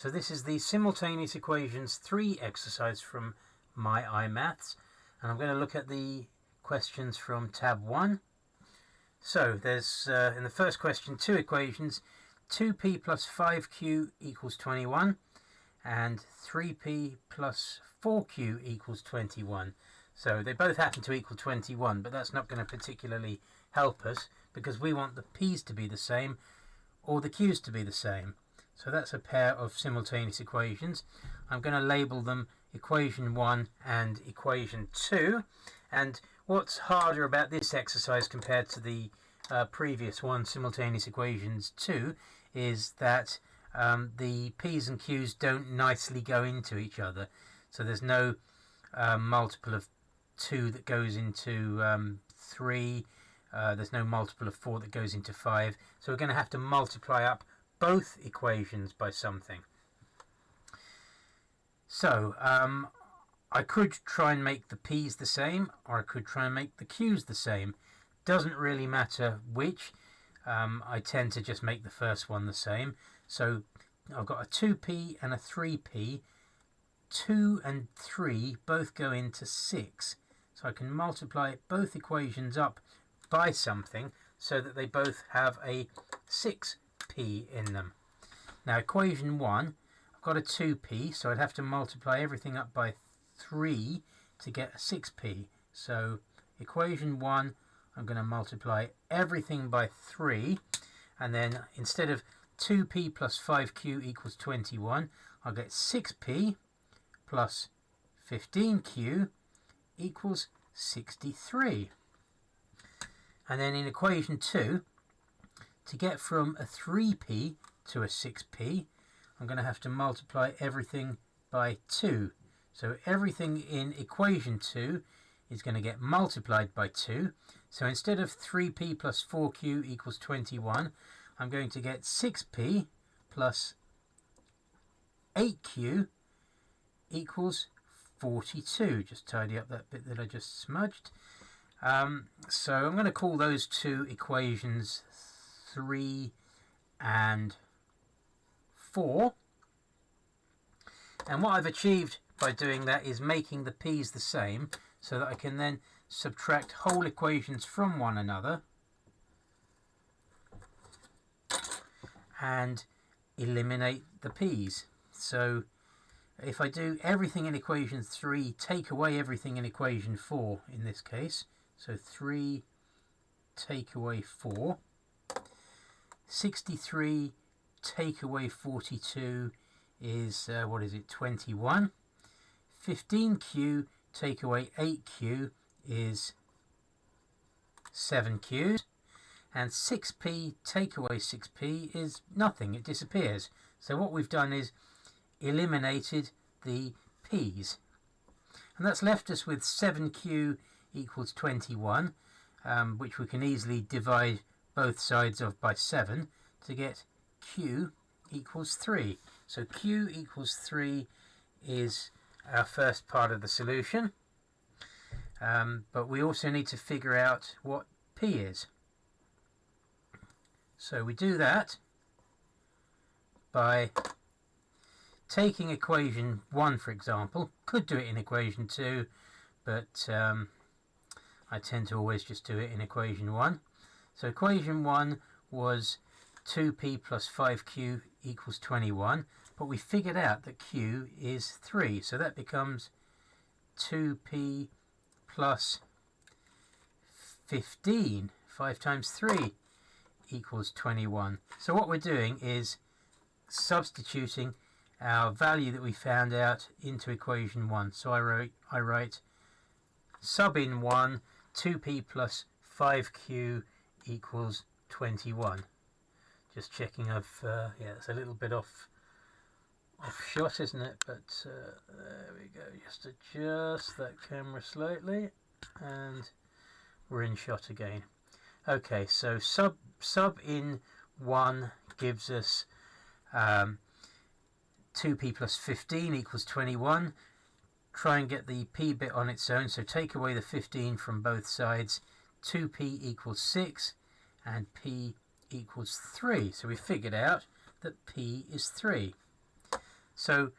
So this is the Simultaneous Equations 3 exercise from my iMaths, and I'm going to look at the questions from tab 1. So there's in the first question two equations: 2p plus 5q equals 21 and 3p plus 4q equals 21. So they both happen to equal 21, but that's not going to particularly help us because we want the p's to be the same or the q's to be the same. So that's a pair of simultaneous equations. I'm going to label them equation 1 and equation 2. And what's harder about this exercise compared to the previous one, simultaneous equations 2, is that the p's and q's don't nicely go into each other. So there's no multiple of 2 that goes into 3. There's no multiple of 4 that goes into 5. So we're going to have to multiply up both equations by something. So I could try and make the p's the same, or I could try and make the q's the same. Doesn't really matter which. I tend to just make the first one the same. So I've got a 2p and a 3p. 2 and 3 both go into 6. So I can multiply both equations up by something so that they both have a 6p in them. Now equation 1, I've got a 2p, so I'd have to multiply everything up by 3 to get a 6p. So equation 1, I'm going to multiply everything by 3, and then instead of 2p plus 5q equals 21, I'll get 6p plus 15q equals 63. And then in equation 2, to get from a 3p to a 6p, I'm going to have to multiply everything by 2. So everything in equation 2 is going to get multiplied by 2. So instead of 3p plus 4q equals 21, I'm going to get 6p plus 8q equals 42. Just tidy up that bit that I just smudged. So I'm going to call those two equations 3 and 4. And what I've achieved by doing that is making the p's the same, so that I can then subtract whole equations from one another and eliminate the p's. So if I do everything in equation 3, take away everything in equation 4 in this case, so 3 take away 4, 63 take away 42 is, 21, 15q take away 8q is 7q, and 6p take away 6p is nothing, it disappears. So what we've done is eliminated the p's, and that's left us with 7q equals 21, which we can easily divide both sides of by 7 to get q equals 3. So q equals 3 is our first part of the solution, but we also need to figure out what p is. So we do that by taking equation 1, for example. Could do it in equation 2, but I tend to always just do it in equation 1. So equation 1 was 2p plus 5q equals 21, but we figured out that q is 3, so that becomes 2p plus 15, 5 times 3 equals 21. So what we're doing is substituting our value that we found out into equation 1. So I write sub in 1, 2p plus 5q equals 21. Just checking yeah, it's a little bit off shot, isn't it? But there we go. Just adjust that camera slightly, and we're in shot again. Okay, so sub in 1 gives us 2p plus 15 equals 21. Try and get the p bit on its own, so take away the 15 from both sides. 2p equals 6 and p equals 3. So we figured out that p is 3. So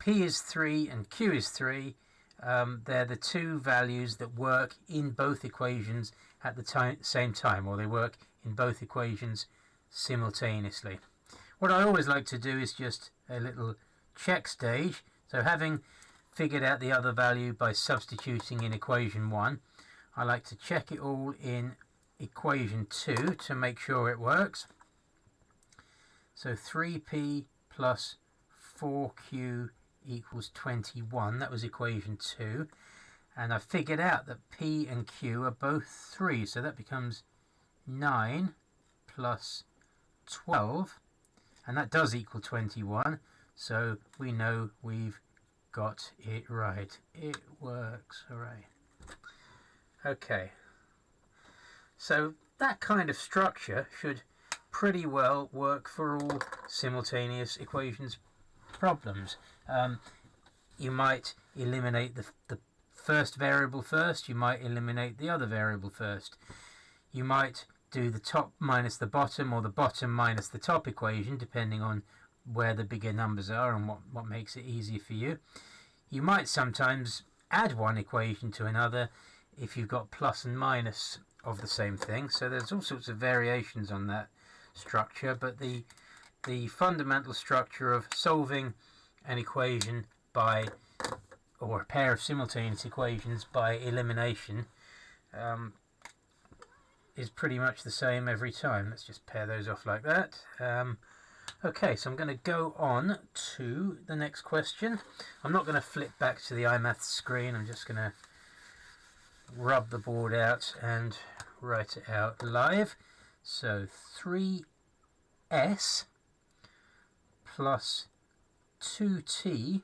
P is 3 and Q is 3. They're the two values that work in both equations at the same time, or they work in both equations simultaneously. What I always like to do is just a little check stage. So having figured out the other value by substituting in equation 1, I like to check it all in equation 2 to make sure it works. So 3p plus 4q equals 21. That was equation 2. And I figured out that p and q are both 3. So that becomes 9 plus 12. And that does equal 21. So we know we've got it right. It works. Hooray. Okay. So that kind of structure should pretty well work for all simultaneous equations problems. You might eliminate the first variable first, you might eliminate the other variable first. You might do the top minus the bottom, or the bottom minus the top equation, depending on where the bigger numbers are and what makes it easier for you. You might sometimes add one equation to another if you've got plus and minus of the same thing. So there's all sorts of variations on that structure, but the fundamental structure of solving an equation by, or a pair of simultaneous equations by elimination, is pretty much the same every time. Let's just pair those off like that. Okay, so I'm going to go on to the next question. I'm not going to flip back to the iMaths screen. I'm just going to rub the board out and write it out live. So 3s plus 2t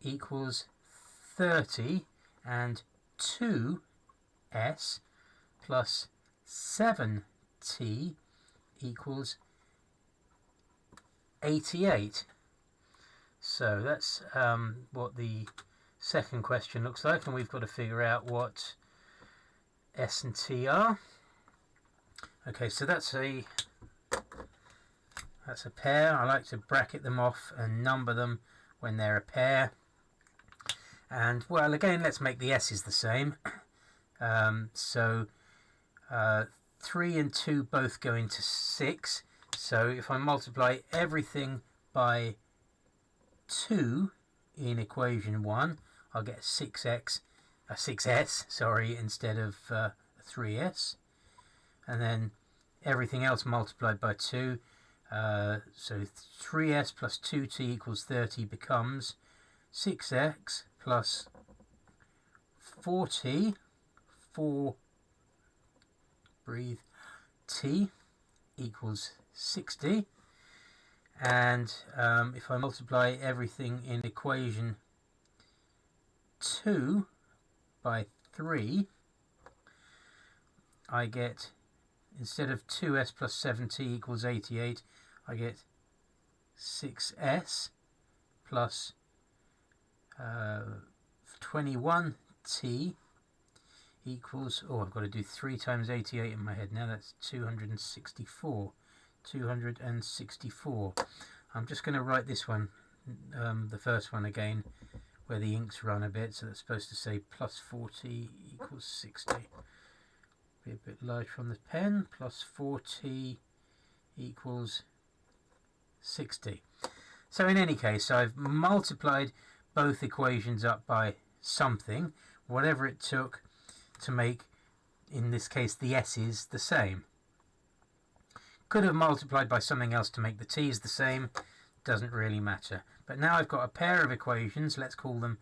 equals 30, and 2s plus 7t equals 88. So that's what the second question looks like, and we've got to figure out what s and t are. Okay, so that's a pair. I like to bracket them off and number them when they're a pair. And well, again, let's make the s's the same. So 3 and 2 both go into 6. So if I multiply everything by 2 in equation 1, I'll get 6s, instead of 3s. And then everything else multiplied by 2. So 3s plus 2t equals 30 becomes 6x plus 4t, 4, breathe, t equals 60. And if I multiply everything in equation 2 by 3, I get, instead of 2s plus 7t equals 88, I get 6s plus 21t equals, oh, I've got to do 3 times 88 in my head now, that's 264. 264. I'm just going to write this one, the first one again, where the inks run a bit, so that's supposed to say plus 40 equals 60. Be a bit large from the pen. Plus 4t equals 60. So in any case, I've multiplied both equations up by something, whatever it took to make, in this case, the s's the same. Could have multiplied by something else to make the t's the same, doesn't really matter. But now I've got a pair of equations, let's call them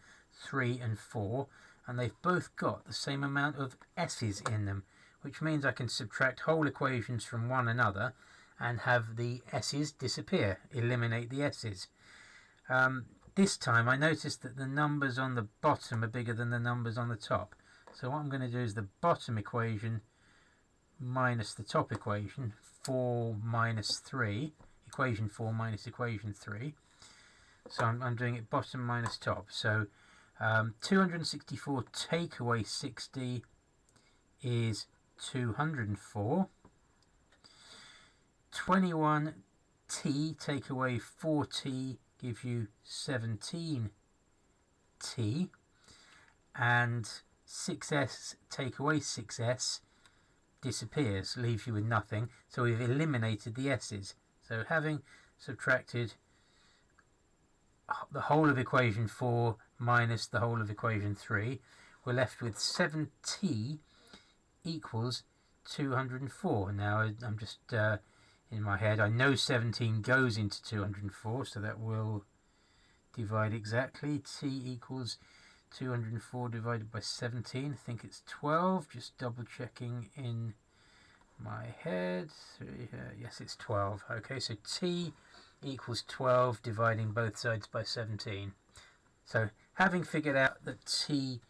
3 and 4, and they've both got the same amount of s's in them, which means I can subtract whole equations from one another and have the s's disappear, eliminate the s's. This time I noticed that the numbers on the bottom are bigger than the numbers on the top. So what I'm going to do is the bottom equation minus the top equation, 4 minus 3, equation 4 minus equation 3. So I'm doing it bottom minus top. So 264 take away 60 is 204. 21t take away 4t gives you 17t, and 6s take away 6s disappears, leaves you with nothing. So we've eliminated the s's. So having subtracted the whole of equation 4 minus the whole of equation 3, we're left with 7t equals 204. Now I'm just in my head, I know 17 goes into 204, so that will divide exactly. T equals 204 divided by 17. I think it's 12. Just double checking in my head. Yes, it's 12. Okay, so T equals 12 dividing both sides by 17. So having figured out that T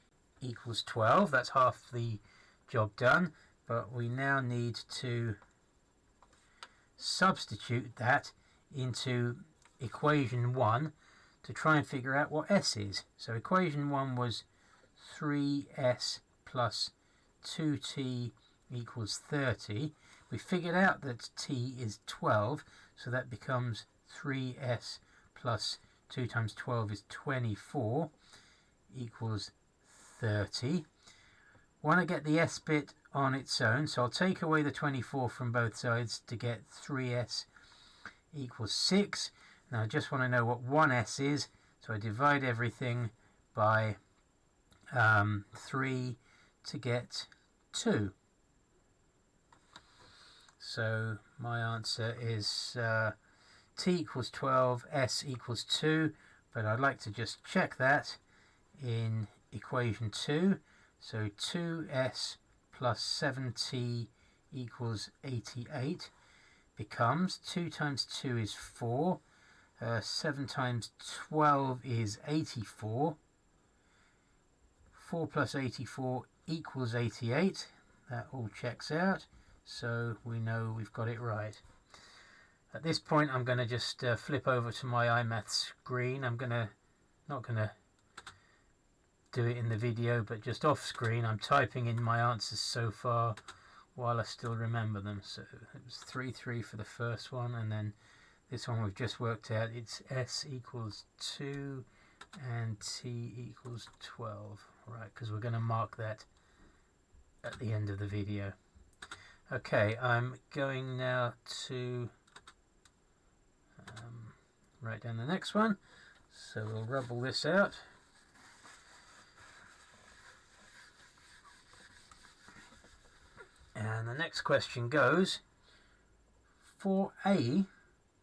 equals 12, that's half the job done, but we now need to substitute that into equation 1 to try and figure out what s is. So equation 1 was 3s plus 2t equals 30. We figured out that t is 12, so that becomes 3s plus 2 times 12 is 24 equals 30. Want to get the s bit on its own, so I'll take away the 24 from both sides to get 3s equals 6. Now I just want to know what 1s is, so I divide everything by 3 to get 2. So my answer is t equals 12, s equals 2, but I'd like to just check that in equation 2. So 2s plus 7t equals 88 becomes 2 times 2 is 4, 7 times 12 is 84, 4 plus 84 equals 88. That all checks out, so we know we've got it right. At this point I'm going to just flip over to my iMath screen. I'm not going to do it in the video, but just off screen I'm typing in my answers so far while I still remember them. So it was 3 for the first one, and then this one we've just worked out, it's s equals 2 and t equals 12, right, because we're going to mark that at the end of the video. Okay, I'm going now to write down the next one, so we'll rub all this out. And the next question goes, 4a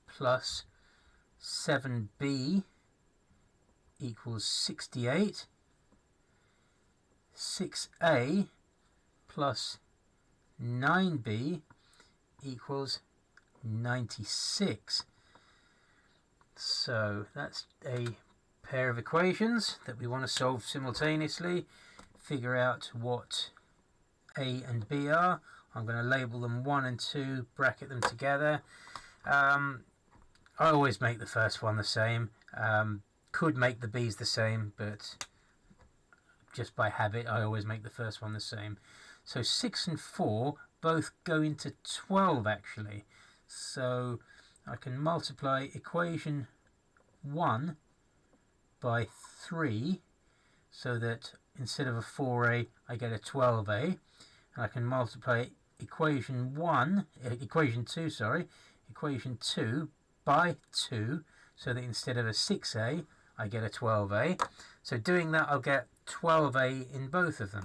plus 7b equals 68. 6a plus 9b equals 96. So that's a pair of equations that we want to solve simultaneously. Figure out what a and b are. I'm going to label them 1 and 2, bracket them together. I always make the first one the same. Could make the b's the same, but just by habit I always make the first one the same. So 6 and 4 both go into 12 actually. So I can multiply equation 1 by 3 so that instead of a 4a I get a 12a. And I can multiply equation 2 by 2 so that instead of a 6a I get a 12a. So doing that I'll get 12a in both of them.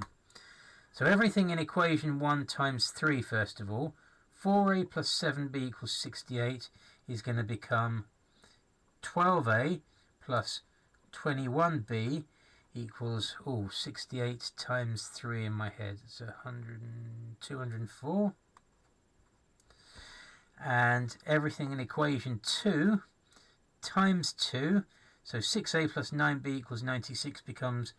So everything in equation 1 times 3 first of all. 4a plus 7b equals 68 is going to become 12a plus 21b equals 68 times 3 in my head. It's 204. And everything in equation 2 times 2. So 6a plus 9b equals 96 becomes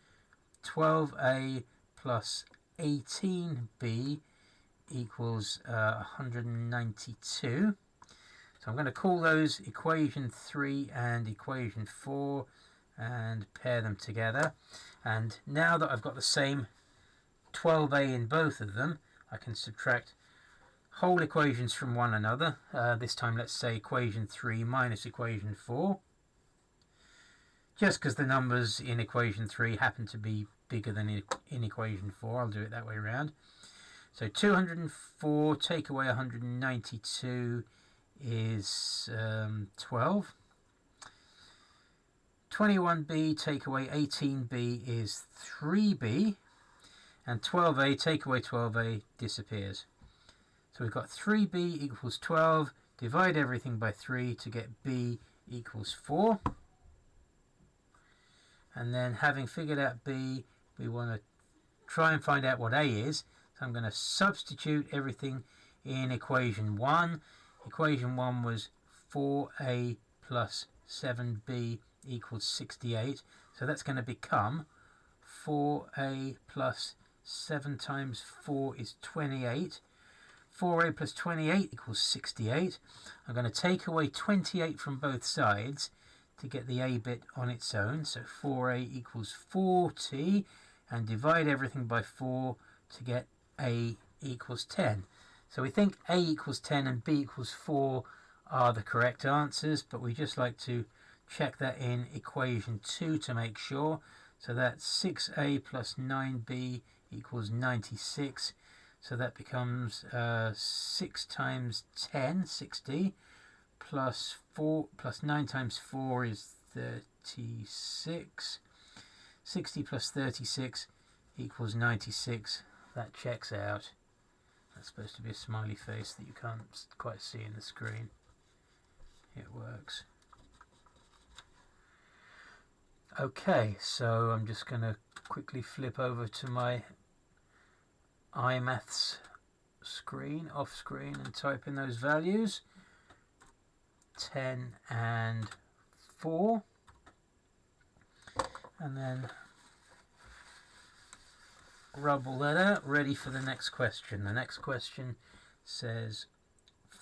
12a plus 18b equals 192. So I'm going to call those equation 3 and equation 4 and pair them together. And now that I've got the same 12a in both of them, I can subtract whole equations from one another. This time let's say equation 3 minus equation 4. just because the numbers in equation 3 happen to be bigger than in equation 4, I'll do it that way around. So 204 take away 192 is 12. 21b take away 18b is 3b. And 12a take away 12a disappears. So we've got 3b equals 12. Divide everything by 3 to get b equals 4. And then having figured out b, we want to try and find out what a is. So I'm going to substitute everything in equation 1. Equation 1 was 4a plus 7b equals 68. So that's going to become 4a plus 7 times 4 is 28. 4a plus 28 equals 68. I'm going to take away 28 from both sides to get the a bit on its own. So 4a equals 40, and divide everything by 4 to get a equals 10. So we think a equals 10 and b equals 4 are the correct answers, but we just like to check that in equation 2 to make sure. So that's 6a plus 9b equals 96. So that becomes 6 times 10, 60, plus 4 plus 9 times 4 is 36. 60 plus 36 equals 96. That checks out. That's supposed to be a smiley face that you can't quite see in the screen. It works. Okay, so I'm just going to quickly flip over to my iMaths screen, off screen, and type in those values. 10 and 4. And then rub all that out, ready for the next question. The next question says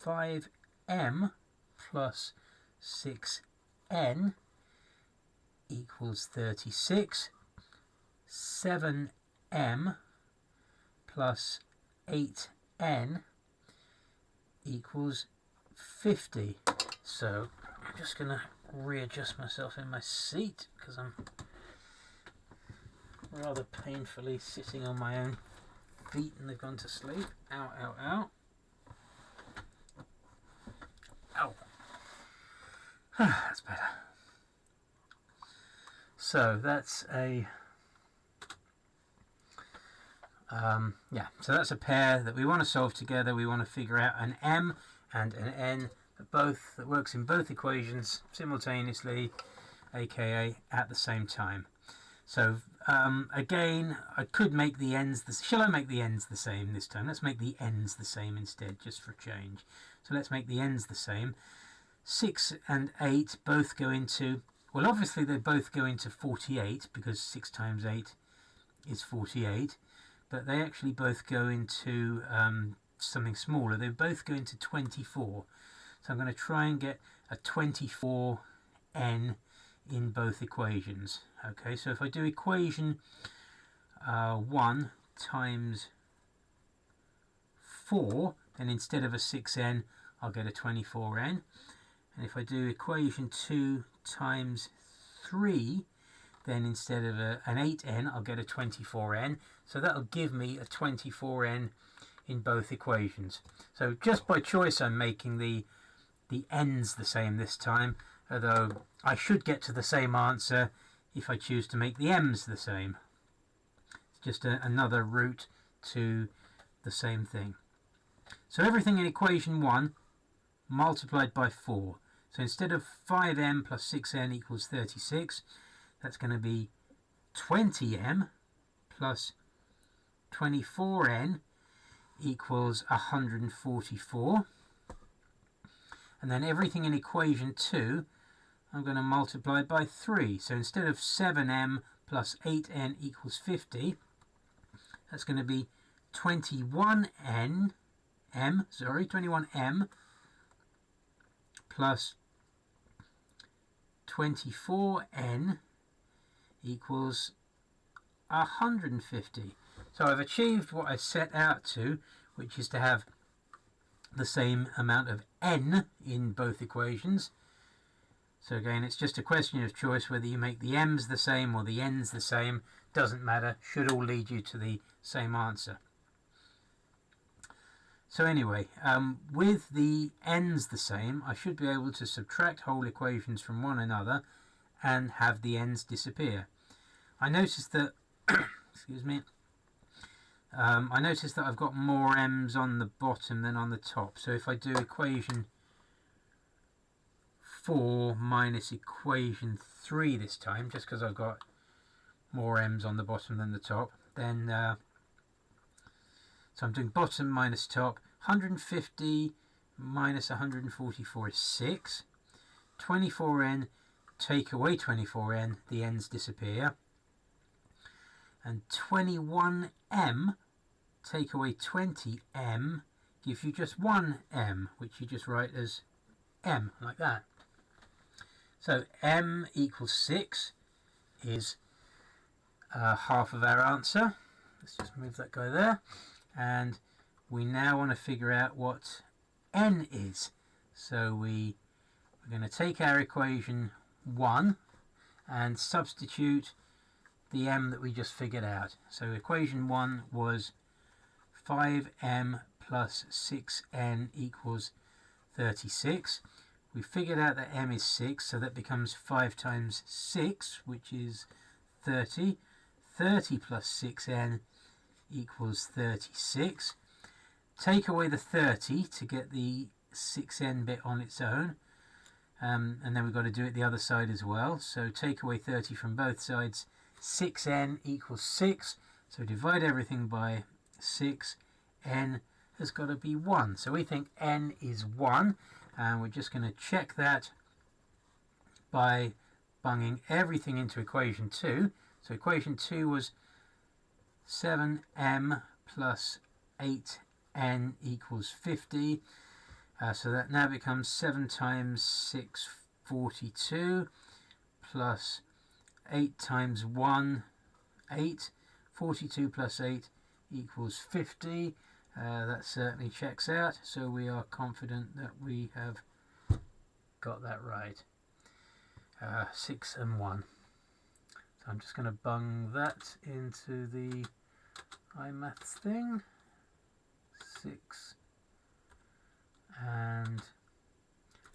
5m plus 6n equals 36. 7m plus 8n equals 50. So I'm just going to readjust myself in my seat because I'm rather painfully sitting on my own feet and they've gone to sleep. Ow, ow, ow. Ow. That's better. So that's a so that's a pair that we want to solve together. We want to figure out an m and an n that works in both equations simultaneously, aka at the same time. So again, I could make the n's shall I make the n's the same this time? Let's make the n's the same instead, just for a change. So let's make the n's the same. 6 and 8 both go into, well, obviously they both go into 48 because 6 times 8 is 48, but they actually both go into something smaller. They both go into 24. So I'm going to try and get a 24n in both equations. Okay, so if I do equation 1 times 4, then instead of a 6n, I'll get a 24n. And if I do equation 2 times 3, then instead of an 8n, I'll get a 24n. So that'll give me a 24n in both equations. So just by choice, I'm making the n's the same this time, although I should get to the same answer if I choose to make the m's the same. It's just another route to the same thing. So everything in equation 1 multiplied by 4. So instead of 5m plus 6n equals 36, that's going to be 20m plus 24n equals 144. And then everything in equation 2, I'm going to multiply by 3. So instead of 7m plus 8n equals 50, that's going to be 21m plus 24n equals 150. So I've achieved what I set out to, which is to have the same amount of n in both equations. So again, it's just a question of choice whether you make the m's the same or the n's the same. Doesn't matter, should all lead you to the same answer. So anyway, with the n's the same, I should be able to subtract whole equations from one another and have the n's disappear. I noticed that, excuse me, I noticed that I've got more m's on the bottom than on the top. So if I do equation 4 minus equation 3 this time, just because I've got more m's on the bottom than the top, then so I'm doing bottom minus top. 150 minus 144 is 6. 24n, take away 24n, the n's disappear. And 21m, take away 20m, gives you just 1m, which you just write as m, like that. So m equals 6 is half of our answer. Let's just move that guy there. And we now want to figure out what n is. So we're going to take our equation 1 and substitute the m that we just figured out. So equation 1 was 5m plus 6n equals 36. We figured out that m is 6, so that becomes 5 times 6, which is 30. 30 plus 6n equals 36. Take away the 30 to get the 6n bit on its own. And then we've got to do it the other side as well. So take away 30 from both sides. 6n equals 6. So divide everything by 6. N has got to be 1. So we think n is 1. And we're just going to check that by bunging everything into equation 2. So equation 2 was 7m plus 8n equals 50. So that now becomes 7 times 6, 42, plus 8 times 1, 8. 42 plus 8 equals 50. That certainly checks out, so we are confident that we have got that right. 6 and 1. So I'm just going to bung that into the iMaths thing. 6 and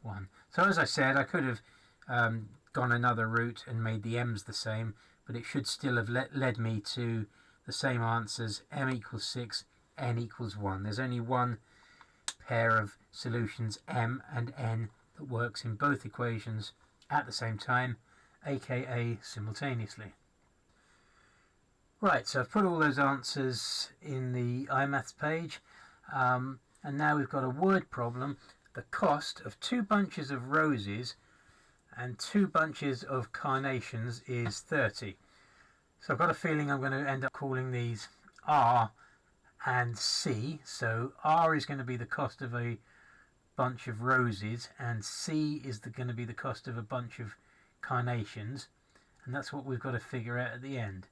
1. So as I said, I could have gone another route and made the m's the same, but it should still have led me to the same answers. M equals 6, n equals 1. There's only one pair of solutions, m and n, that works in both equations at the same time, aka simultaneously. Right, so I've put all those answers in the iMaths page, and now we've got a word problem. The cost of 2 bunches of roses and 2 bunches of carnations is 30. So I've got a feeling I'm going to end up calling these R and C. So R is going to be the cost of a bunch of roses, and C is going to be the cost of a bunch of carnations, and that's what we've got to figure out at the end.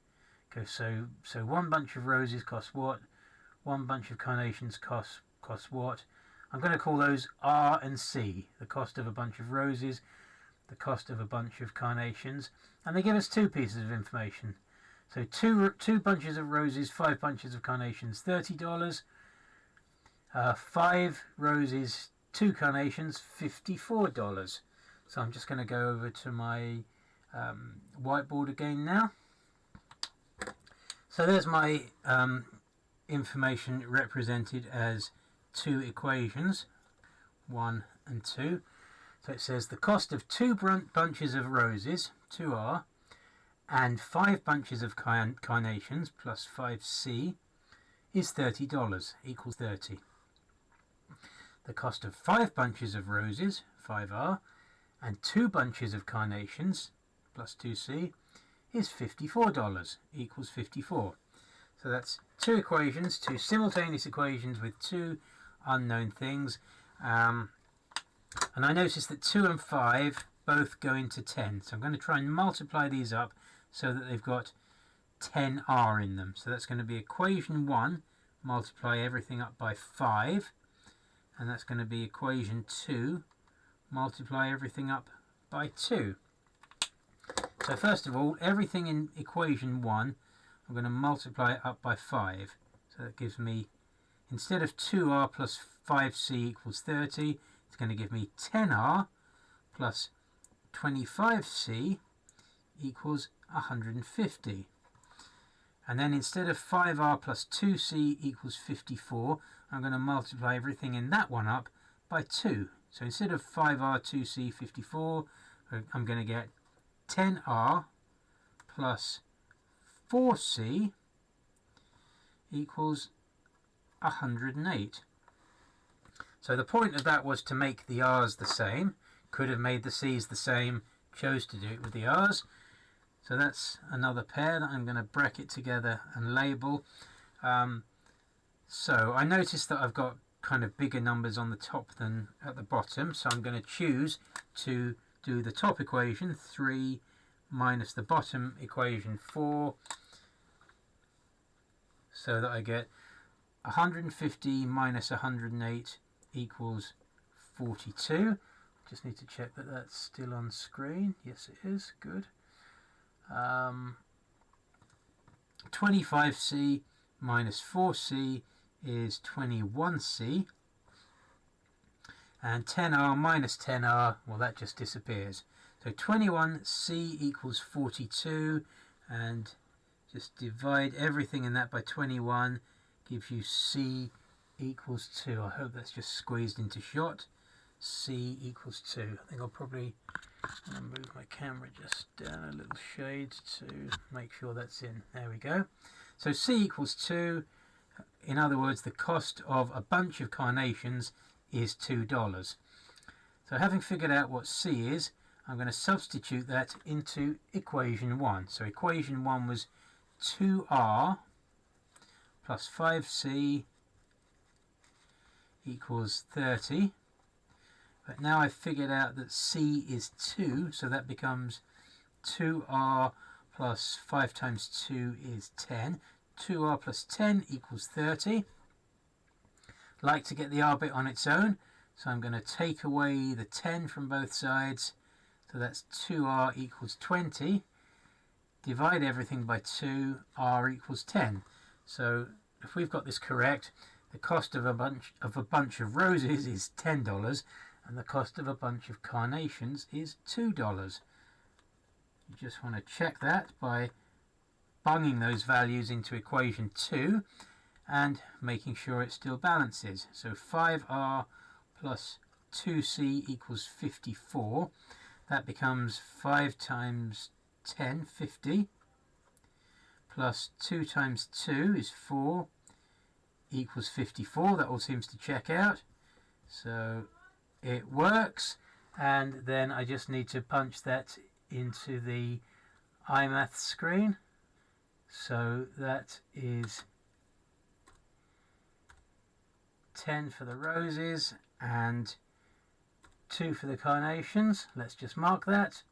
Okay, so one bunch of roses costs what? One bunch of carnations costs what? I'm going to call those R and C, the cost of a bunch of roses, the cost of a bunch of carnations, and they give us 2 pieces of information. So two bunches of roses, 5 bunches of carnations, $30. 5 roses, 2 carnations, $54. So I'm just going to go over to my whiteboard again now. So there's my information represented as 2 equations, 1 and 2. So it says the cost of 2 bunches of roses, 2R, and 5 bunches of carnations, plus 5C, is $30, equals 30. The cost of 5 bunches of roses, 5R, and 2 bunches of carnations, plus 2C, is $54, equals 54. So that's 2 equations, 2 simultaneous equations with 2 unknown things. And I noticed that 2 and 5 both go into 10. So I'm going to try and multiply these up so that they've got 10R in them. So that's going to be equation 1, multiply everything up by 5. And that's going to be equation 2, multiply everything up by 2. So first of all, everything in equation 1, I'm going to multiply it up by 5. So that gives me, instead of 2r plus 5c equals 30, it's going to give me 10r plus 25c equals 150. And then instead of 5r plus 2c equals 54, I'm going to multiply everything in that one up by 2. So instead of 5r 2c 54, I'm going to get 10r plus 4c equals 108. So the point of that was to make the r's the same. Could have made the c's the same, chose to do it with the r's. So that's another pair that I'm going to bracket together and label. So I noticed that I've got kind of bigger numbers on the top than at the bottom, so I'm going to choose to do the top equation 3 minus the bottom equation 4, so that I get 150 minus 108 equals 42. Just need to check that that's still on screen. Yes, it is. Good. 25c minus 4c is 21c, and 10r minus 10r, well, that just disappears. So 21c equals 42, and just divide everything in that by 21, gives you c equals 2. I hope that's just squeezed into shot. C equals 2. I think I'll probably move my camera just down a little shade to make sure that's in. There we go. So C equals 2. In other words, the cost of a bunch of carnations is $2. So having figured out what C is, I'm going to substitute that into equation 1. So equation 1 was 2r plus 5c equals 30. But now I've figured out that c is 2, so that becomes 2r plus 5 times 2 is 10. 2r plus 10 equals 30. Like to get the r bit on its own, so I'm going to take away the 10 from both sides. So that's 2r equals 20. Divide everything by 2, r equals 10. So if we've got this correct, the cost of a bunch of roses is $10, and the cost of a bunch of carnations is $2. You just want to check that by bunging those values into equation 2 and making sure it still balances. So 5r plus 2c equals 54. That becomes 5 times 10, 50, plus 2 times 2 is 4, equals 54. That all seems to check out. So it works, and then I just need to punch that into the iMath screen. So that is 10 for the roses and 2 for the carnations. Let's just mark that.